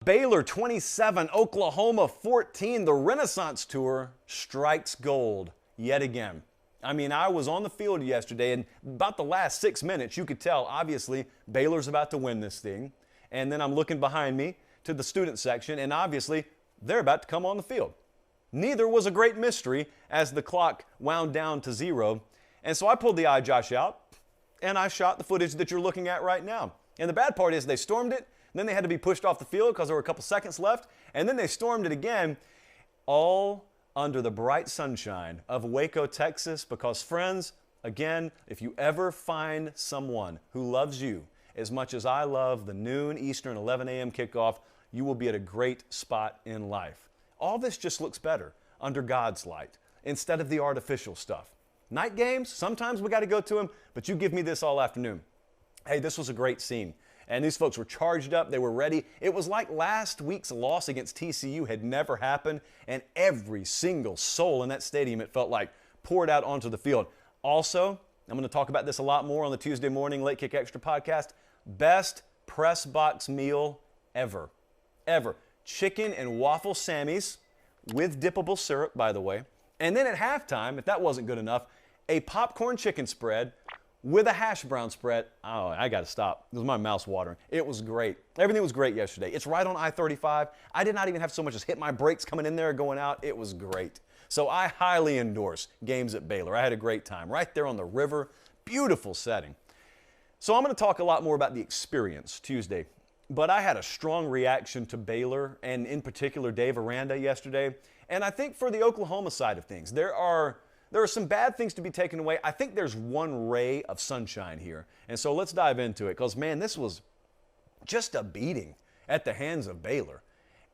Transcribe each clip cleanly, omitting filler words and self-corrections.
Baylor 27, Oklahoma 14. The Renaissance Tour strikes gold yet again. I mean, I was on the field yesterday, and about the last 6 minutes, you could tell, obviously, Baylor's about to win this thing. And then I'm looking behind me to the student section, and obviously, they're about to come on the field. Neither was a great mystery as the clock wound down to 0. And so I pulled the iJosh out, and I shot the footage that you're looking at right now. And the bad part is they stormed it, and then they had to be pushed off the field because there were a couple seconds left, and then they stormed it again, all under the bright sunshine of Waco, Texas, because friends, again, if you ever find someone who loves you as much as I love the noon Eastern 11 a.m. kickoff, you will be at a great spot in life. All this just looks better under God's light instead of the artificial stuff. Night games, sometimes we got to go to them, but you give me this all afternoon. Hey, this was a great scene. And these folks were charged up. They were ready. It was like last week's loss against TCU had never happened, and every single soul in that stadium, it felt like, poured out onto the field. Also, I'm going to talk about this a lot more on the Tuesday morning Late Kick Extra podcast. Best press box meal ever. Ever. Chicken and waffle Sammys with dippable syrup, by the way. And then at halftime, if that wasn't good enough, a popcorn chicken spread with a hash brown spread. Oh, I got to stop. It was my mouth's watering. It was great. Everything was great yesterday. It's right on I-35. I did not even have so much as hit my brakes coming in there or going out. It was great. So I highly endorse games at Baylor. I had a great time right there on the river. Beautiful setting. So I'm going to talk a lot more about the experience Tuesday. But I had a strong reaction to Baylor and in particular Dave Aranda yesterday. And I think for the Oklahoma side of things, there are some bad things to be taken away. I think there's one ray of sunshine here. And so let's dive into it because, man, this was just a beating at the hands of Baylor.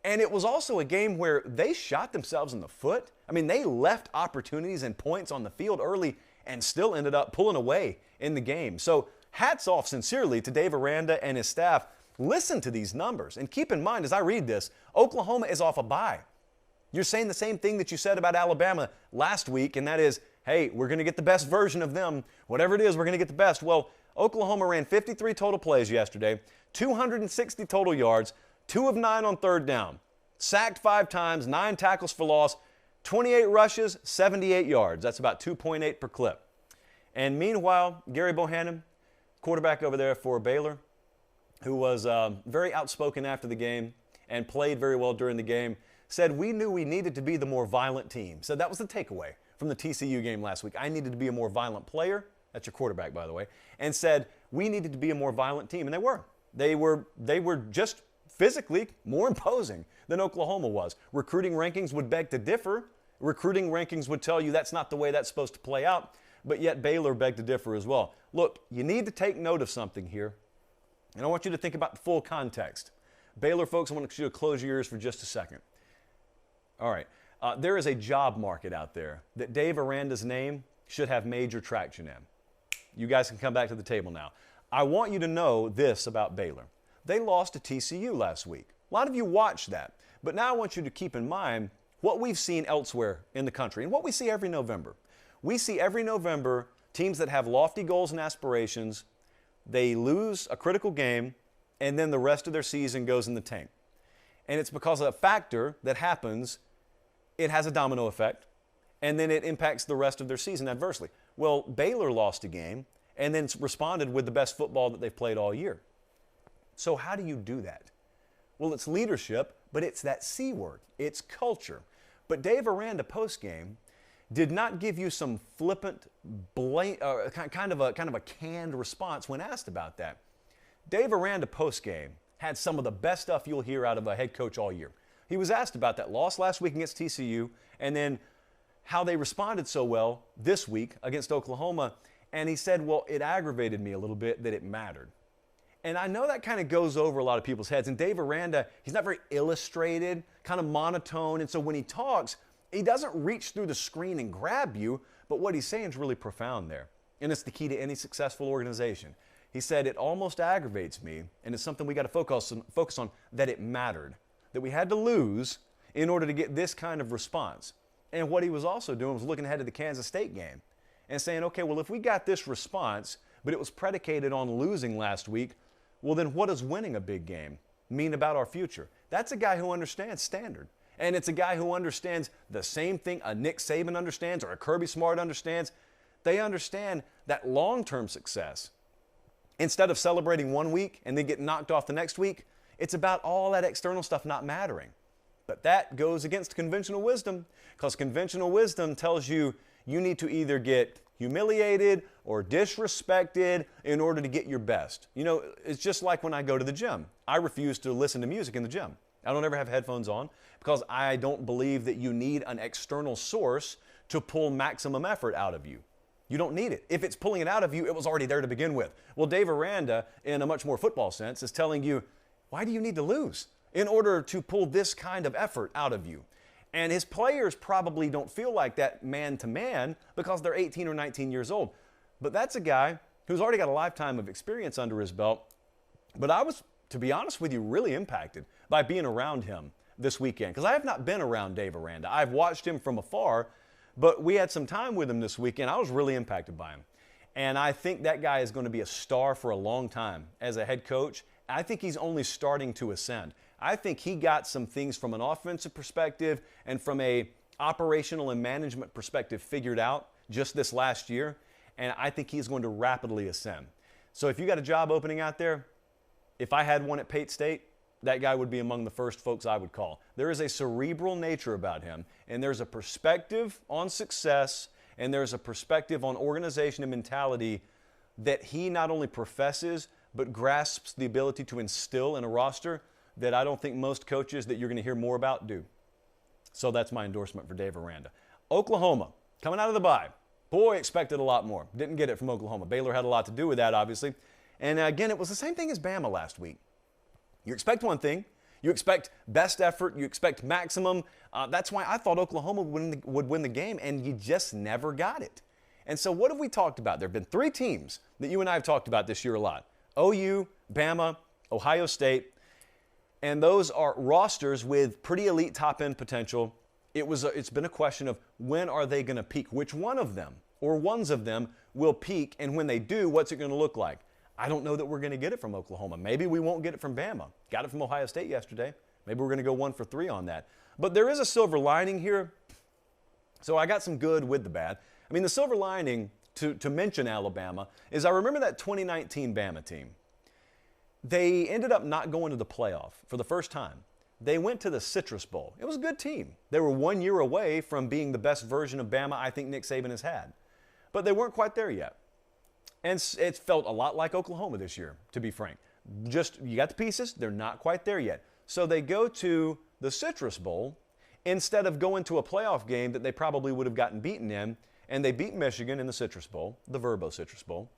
And it was also a game where they shot themselves in the foot. I mean, they left opportunities and points on the field early and still ended up pulling away in the game. So hats off sincerely to Dave Aranda and his staff. Listen to these numbers. And keep in mind, as I read this, Oklahoma is off a bye. You're saying the same thing that you said about Alabama last week, and that is, hey, we're going to get the best version of them. Whatever it is, we're going to get the best. Well, Oklahoma ran 53 total plays yesterday, 260 total yards, 2 of 9 on third down, sacked 5 times, 9 tackles for loss, 28 rushes, 78 yards. That's about 2.8 per clip. And meanwhile, Gary Bohannon, quarterback over there for Baylor, who was very outspoken after the game and played very well during the game, said we knew we needed to be the more violent team. So that was the takeaway from the TCU game last week. I needed to be a more violent player. That's your quarterback, by the way. And said we needed to be a more violent team. And they were. They were just physically more imposing than Oklahoma was. Recruiting rankings would beg to differ. Recruiting rankings would tell you that's not the way that's supposed to play out. But yet Baylor begged to differ as well. Look, you need to take note of something here. And I want you to think about the full context. Baylor folks, I want you to close your ears for just a second. All right. There is a job market out there that Dave Aranda's name should have major traction in. You guys can come back to the table now. I want you to know this about Baylor. They lost to TCU last week. A lot of you watched that. But now I want you to keep in mind what we've seen elsewhere in the country and what we see every November. We see every November teams that have lofty goals and aspirations, they lose a critical game, and then the rest of their season goes in the tank. And it's because of a factor that happens, it has a domino effect, and then it impacts the rest of their season adversely. Well, Baylor lost a game and then responded with the best football that they've played all year. So how do you do that? Well, it's leadership, but it's that C word. It's culture. But Dave Aranda postgame did not give you some flippant, kind of a canned response when asked about that. Dave Aranda postgame had some of the best stuff you'll hear out of a head coach all year. He was asked about that loss last week against TCU and then how they responded so well this week against Oklahoma. And he said, well, it aggravated me a little bit that it mattered. And I know that kind of goes over a lot of people's heads. And Dave Aranda, he's not very illustrated, kind of monotone. And so when he talks, he doesn't reach through the screen and grab you, but what he's saying is really profound there. And it's the key to any successful organization. He said, it almost aggravates me, and it's something we got to focus on, that it mattered, that we had to lose in order to get this kind of response. And what he was also doing was looking ahead to the Kansas State game and saying, okay, well, if we got this response, but it was predicated on losing last week, well, then what does winning a big game mean about our future? That's a guy who understands standard. And it's a guy who understands the same thing a Nick Saban understands or a Kirby Smart understands. They understand that long-term success, instead of celebrating one week and then getting knocked off the next week, it's about all that external stuff not mattering. But that goes against conventional wisdom, because conventional wisdom tells you you need to either get humiliated or disrespected in order to get your best. You know, it's just like when I go to the gym. I refuse to listen to music in the gym. I don't ever have headphones on because I don't believe that you need an external source to pull maximum effort out of you. You don't need it. If it's pulling it out of you, it was already there to begin with. Well, Dave Aranda, in a much more football sense, is telling you, why do you need to lose in order to pull this kind of effort out of you? And his players probably don't feel like that man to man because they're 18 or 19 years old. But that's a guy who's already got a lifetime of experience under his belt. But I was, to be honest with you, really impacted by being around him this weekend, because I have not been around Dave Aranda. I've watched him from afar, but we had some time with him this weekend. I was really impacted by him. And I think that guy is going to be a star for a long time as a head coach. I think he's only starting to ascend. I think he got some things from an offensive perspective and from a operational and management perspective figured out just this last year, and I think he's going to rapidly ascend. So if you got a job opening out there, if I had one at Pate State, that guy would be among the first folks I would call. There is a cerebral nature about him, and there's a perspective on success, and there's a perspective on organization and mentality that he not only professes, but grasps the ability to instill in a roster that I don't think most coaches that you're going to hear more about do. So that's my endorsement for Dave Aranda. Oklahoma, coming out of the bye. Boy, expected a lot more. Didn't get it from Oklahoma. Baylor had a lot to do with that, obviously. And again, it was the same thing as Bama last week. You expect one thing. You expect best effort. You expect maximum. That's why I thought Oklahoma would win the game, and you just never got it. And so what have we talked about? There have been three teams that you and I have talked about this year a lot. OU, Bama, Ohio State. And those are rosters with pretty elite top-end potential. It's been a question of when are they going to peak? Which one of them or ones of them will peak? And when they do, what's it going to look like? I don't know that we're going to get it from Oklahoma. Maybe we won't get it from Bama. Got it from Ohio State yesterday. Maybe we're going to go 1 for 3 on that. But there is a silver lining here. So I got some good with the bad. I mean, the silver lining, to mention Alabama, is I remember that 2019 Bama team. They ended up not going to the playoff for the first time. They went to the Citrus Bowl. It was a good team. They were 1 year away from being the best version of Bama I think Nick Saban has had. But they weren't quite there yet. And it felt a lot like Oklahoma this year, to be frank. Just, you got the pieces, they're not quite there yet. So they go to the Citrus Bowl instead of going to a playoff game that they probably would have gotten beaten in, and they beat Michigan in the Citrus Bowl, the Verbo Citrus Bowl.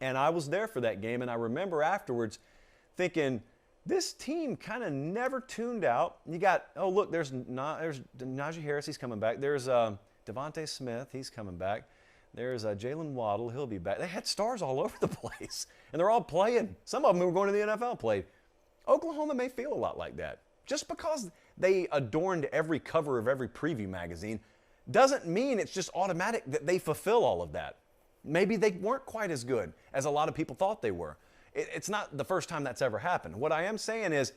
And I was there for that game, and I remember afterwards thinking, this team kind of never tuned out. You got, oh, look, there's Najee Harris, he's coming back. There's Devontae Smith, he's coming back. There's Jalen Waddle, he'll be back. They had stars all over the place, and they're all playing. Some of them were going to the NFL played. Oklahoma may feel a lot like that. Just because they adorned every cover of every preview magazine doesn't mean it's just automatic that they fulfill all of that. Maybe they weren't quite as good as a lot of people thought they were. It's not the first time that's ever happened. What I am saying is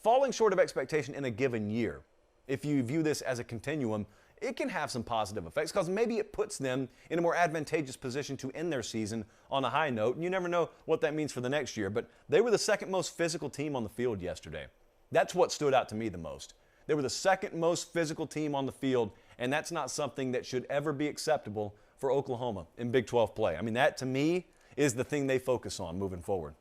falling short of expectation in a given year, if you view this as a continuum, it can have some positive effects because maybe it puts them in a more advantageous position to end their season on a high note. And you never know what that means for the next year. But they were the second most physical team on the field yesterday. That's what stood out to me the most. They were the second most physical team on the field, and that's not something that should ever be acceptable for Oklahoma in Big 12 play. I mean, that to me is the thing they focus on moving forward.